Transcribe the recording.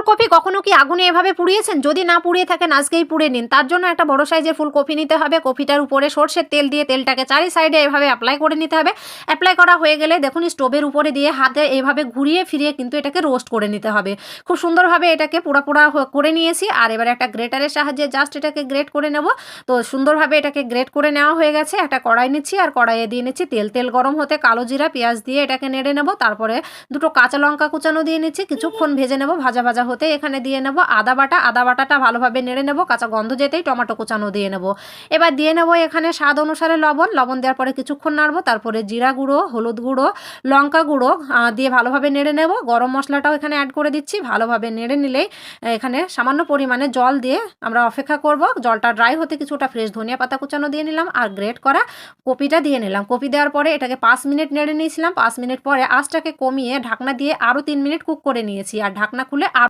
ফুলকপি কখনো কি আগুনে এভাবে পুড়িয়েছেন? যদি না পুড়িয়ে থাকেন আজকেই পুড়ে নিন। তার জন্য একটা বড় সাইজের ফুলকপি নিতে হবে। কপিটার উপরে সরষের তেল দিয়ে তেলটাকে চারি সাইডে এভাবে অ্যাপ্লাই করে নিতে হবে। অ্যাপ্লাই করা হয়ে গেলে দেখুন স্টোভের উপরে দিয়ে হাতে এভাবে ঘুরিয়ে ফিরিয়ে কিন্তু এটাকে রোস্ট করে নিতে হবে। খুব সুন্দরভাবে এটাকে পোড়া পোড়া করে নিয়েছি। আর এবার একটা গ্রেটারের সাহায্যে জাস্ট এটাকে গ্রেট করে নেব। তো সুন্দরভাবে এটাকে গ্রেট করে নেওয়া হয়ে গেছে। একটা কড়াই নিচ্ছি আর কড়াইয়ে দিয়ে নিচ্ছি তেল। তেল গরম হতে কালো জিরা পেঁয়াজ দিয়ে এটাকে নেড়ে নেব। তারপরে দুটো কাঁচা লঙ্কা কুচানো দিয়ে নিচ্ছি। কিছুক্ষণ ভেজে নেব। ভাজা ভাজা হতে এখানে দিয়ে নেব আদা বাটা। আদা বাটাটা ভালোভাবে নেড়ে নেব। কাঁচা গন্ধ যেতেই টমেটো কুচানো দিয়ে নেব। এবার দিয়ে নেব এখানে স্বাদ অনুসারে লবণ। লবণ দেওয়ার পরে কিছুক্ষণ নাড়ব। তারপরে জিরা গুঁড়ো, হলুদ গুঁড়ো, লঙ্কা গুঁড়ো দিয়ে ভালোভাবে নেড়ে নেব। গরম মশলাটাও এখানে অ্যাড করে দিচ্ছি। ভালোভাবে নেড়ে নিলেই এখানে সামান্য পরিমাণে জল দিয়ে আমরা অপেক্ষা করব। জলটা ড্রাই হতে কিছুটা ফ্রেশ ধনিয়া পাতা কুচানো দিয়ে নিলাম আর গ্রেট করা কপিটা দিয়ে নিলাম। কপি দেওয়ার পরে এটাকে 5 মিনিট নেড়ে নিয়েছিলাম। 5 মিনিট পরে আঁচটাকে কমিয়ে ঢাকনা দিয়ে আরও 3 মিনিট কুক করে নিয়েছি। আর ঢাকনা খুলে